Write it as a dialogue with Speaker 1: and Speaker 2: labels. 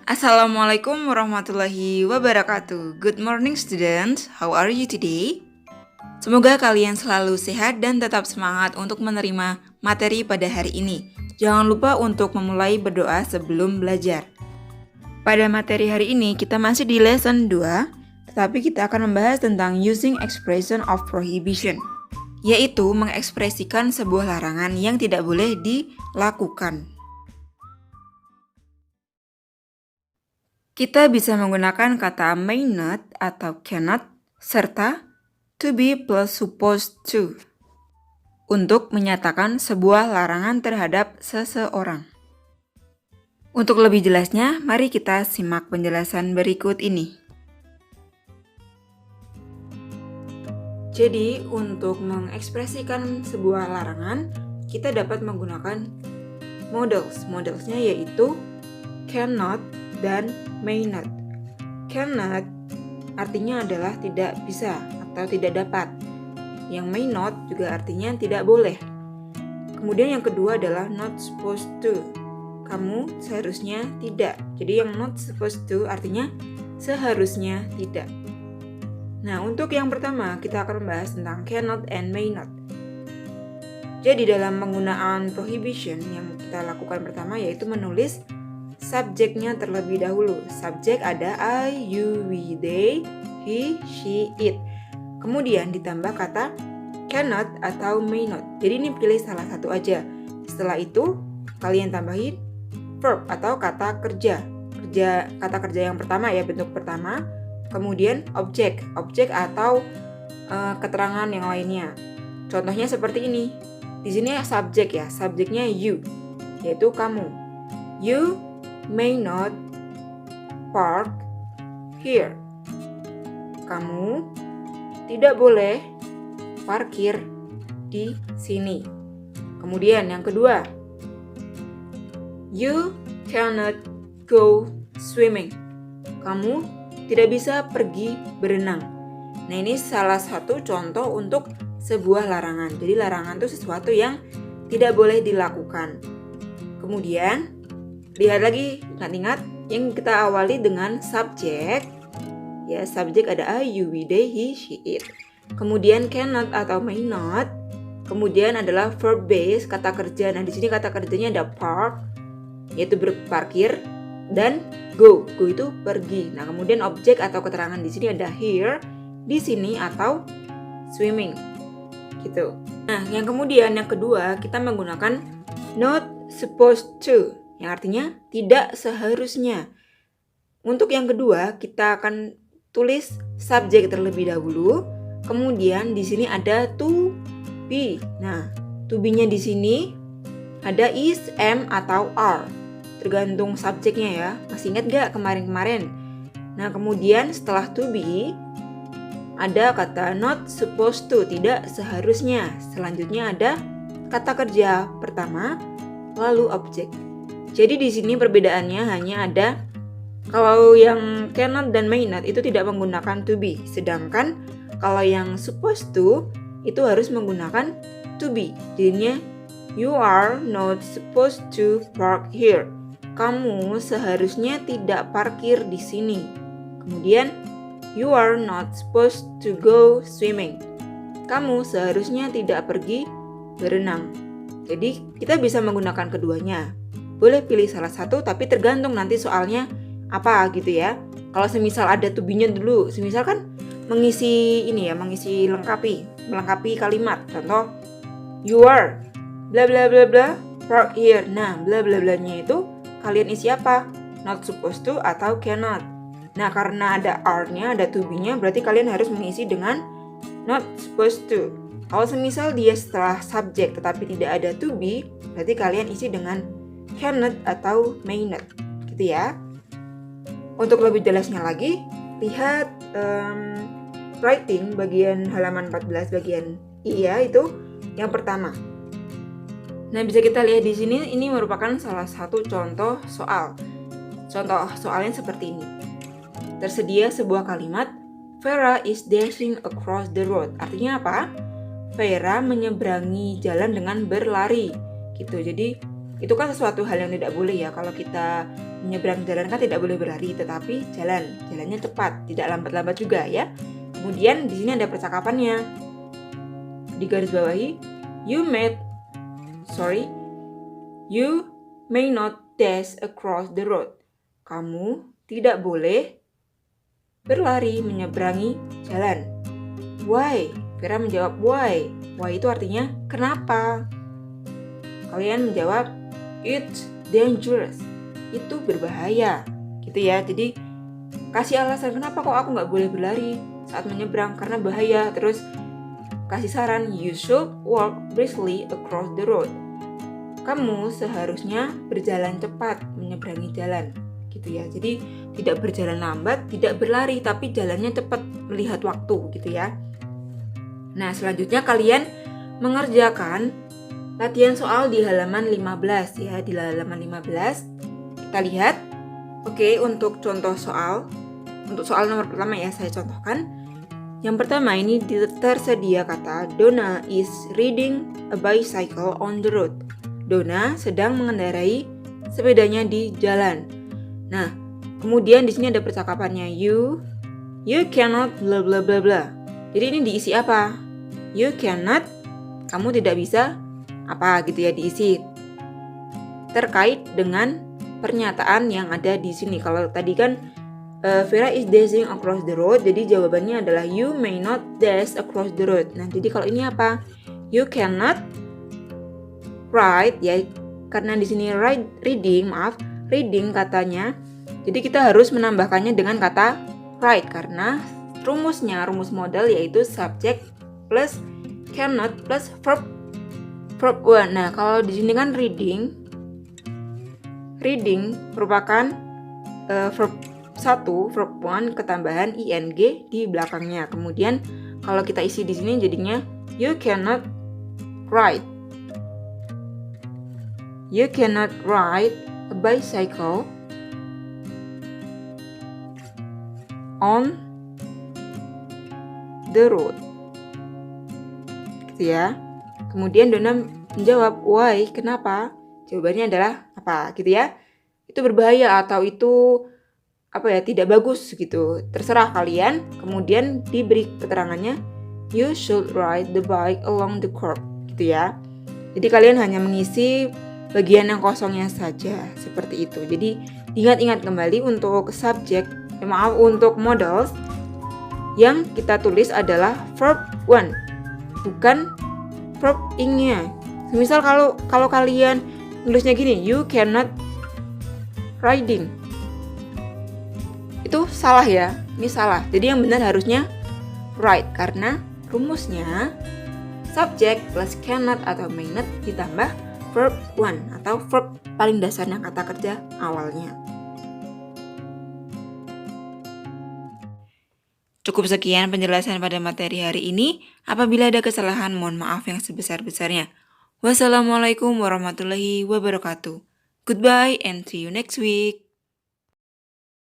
Speaker 1: Assalamualaikum warahmatullahi wabarakatuh. Good morning students, how are you today? Semoga kalian selalu sehat dan tetap semangat untuk menerima materi pada hari ini. Jangan lupa untuk memulai berdoa sebelum belajar. Pada materi hari ini kita masih di lesson 2, tetapi kita akan membahas tentang using expression of prohibition, yaitu mengekspresikan sebuah larangan yang tidak boleh dilakukan. Kita bisa menggunakan kata may not atau cannot serta to be plus supposed to untuk menyatakan sebuah larangan terhadap seseorang. Untuk lebih jelasnya, mari kita simak penjelasan berikut ini. Jadi, untuk mengekspresikan sebuah larangan, kita dapat menggunakan models. Modelsnya yaitu cannot dan may not. Cannot artinya adalah tidak bisa atau tidak dapat. Yang may not juga artinya tidak boleh. Kemudian yang kedua adalah not supposed to. Kamu seharusnya tidak. Jadi yang not supposed to artinya seharusnya tidak. Nah, untuk yang pertama kita akan membahas tentang cannot and may not. Jadi dalam penggunaan prohibition yang kita lakukan pertama yaitu menulis subjeknya terlebih dahulu. Subjek ada I, you, we, they, he, she, it. Kemudian ditambah kata cannot atau may not. Jadi ini pilih salah satu aja. Setelah itu kalian tambahin verb atau kata kerja. Kata kerja yang pertama ya, bentuk pertama. Kemudian objek atau keterangan yang lainnya. Contohnya seperti ini. Di sini subjek ya, subjeknya you, yaitu kamu. You may not park here. Kamu tidak boleh parkir di sini. Kemudian yang kedua, you cannot go swimming. Kamu tidak bisa pergi berenang. Nah, ini salah satu contoh untuk sebuah larangan. Jadi larangan itu sesuatu yang tidak boleh dilakukan. Kemudian lihat lagi, ingat-ingat yang kita awali dengan subjek. Ya, subjek ada I, you, we, they, he, she, it. Kemudian cannot atau may not. Kemudian adalah verb base, kata kerja. Nah, di sini kata kerjanya ada park, yaitu berparkir, dan go. Go itu pergi. Nah, kemudian objek atau keterangan di sini ada here, di sini atau swimming. Gitu. Nah, yang kemudian yang kedua kita menggunakan not supposed to, yang artinya tidak seharusnya. Untuk yang kedua, kita akan tulis subjek terlebih dahulu. Kemudian di sini ada to be. Nah, to be-nya di sini ada is, am, atau are. Tergantung subjeknya ya. Masih ingat gak kemarin-kemarin? Nah, kemudian setelah to be ada kata not supposed to, tidak seharusnya. Selanjutnya ada kata kerja pertama, lalu objek. Jadi di sini perbedaannya hanya ada kalau yang cannot dan may not itu tidak menggunakan to be, sedangkan kalau yang supposed to itu harus menggunakan to be. Jadinya you are not supposed to park here. Kamu seharusnya tidak parkir di sini. Kemudian you are not supposed to go swimming. Kamu seharusnya tidak pergi berenang. Jadi kita bisa menggunakan keduanya. Boleh pilih salah satu, tapi tergantung nanti soalnya apa gitu ya. Kalau semisal ada to be-nya dulu, semisal kan mengisi melengkapi kalimat. Contoh, you are bla bla bla bla park here. Nah, bla bla bla-nya itu kalian isi apa? Not supposed to atau cannot. Nah, karena ada are-nya, ada to be-nya, berarti kalian harus mengisi dengan not supposed to. Kalau semisal dia setelah subjek tetapi tidak ada to be, berarti kalian isi dengan cannot atau may not, gitu ya. Untuk lebih jelasnya lagi, lihat writing bagian halaman 14 bagian I ya, itu yang pertama. Nah, bisa kita lihat di sini, ini merupakan salah satu contoh soal. Contoh soalnya seperti ini. Tersedia sebuah kalimat, Vera is dashing across the road. Artinya apa? Vera menyeberangi jalan dengan berlari. Gitu. Jadi Itu kan sesuatu hal yang tidak boleh ya. Kalau kita menyeberang jalan kan tidak boleh berlari, tetapi jalannya cepat, tidak lambat-lambat juga ya. Kemudian di sini ada percakapannya. Di garis bawahi, you may not dash across the road. Kamu tidak boleh berlari menyeberangi jalan. Why? Vera menjawab why. Why itu artinya kenapa? Kalian menjawab it's dangerous. Itu berbahaya. Gitu ya. Jadi kasih alasan kenapa kok aku nggak boleh berlari saat menyeberang, karena bahaya. Terus kasih saran, you should walk briskly across the road. Kamu seharusnya berjalan cepat menyeberangi jalan. Gitu ya. Jadi tidak berjalan lambat, tidak berlari, tapi jalannya cepat melihat waktu gitu ya. Nah, selanjutnya kalian mengerjakan latihan soal di halaman 15 ya. Di halaman 15 kita lihat. Oke, untuk contoh soal. Untuk soal nomor pertama ya, saya contohkan. Yang pertama ini tersedia kata Donna is riding a bicycle on the road. Donna sedang mengendarai sepedanya di jalan. Nah, kemudian di sini ada percakapannya. You cannot bla bla bla bla. Jadi ini diisi apa? You cannot, kamu tidak bisa apa gitu ya, diisi terkait dengan pernyataan yang ada di sini. Kalau tadi kan Vera is dashing across the road, jadi jawabannya adalah you may not dash across the road. Nah, jadi kalau ini apa? You cannot ride ya, karena di sini reading katanya. Jadi kita harus menambahkannya dengan kata ride karena rumus modal yaitu subject plus cannot plus verb 1. Nah, kalau di sini kan reading merupakan verb 1, verb 1 ketambahan ing di belakangnya. Kemudian kalau kita isi di sini jadinya you cannot ride a bicycle on the road. Gitu ya. Kemudian Donna menjawab why, kenapa? Jawabannya adalah apa gitu ya. Itu berbahaya atau itu tidak bagus gitu. Terserah kalian. Kemudian diberi keterangannya you should ride the bike along the curb gitu ya. Jadi kalian hanya mengisi bagian yang kosongnya saja seperti itu. Jadi ingat-ingat kembali untuk untuk modals yang kita tulis adalah verb 1 bukan verb ing-nya. Misal kalau kalian nulisnya gini, you cannot riding, itu salah ya. Ini salah. Jadi yang benar harusnya ride karena rumusnya subject plus cannot atau may not ditambah verb 1 atau verb paling dasarnya kata kerja awalnya. Cukup sekian penjelasan pada materi hari ini. Apabila ada kesalahan, mohon maaf yang sebesar-besarnya. Wassalamualaikum warahmatullahi wabarakatuh. Goodbye and see you next week.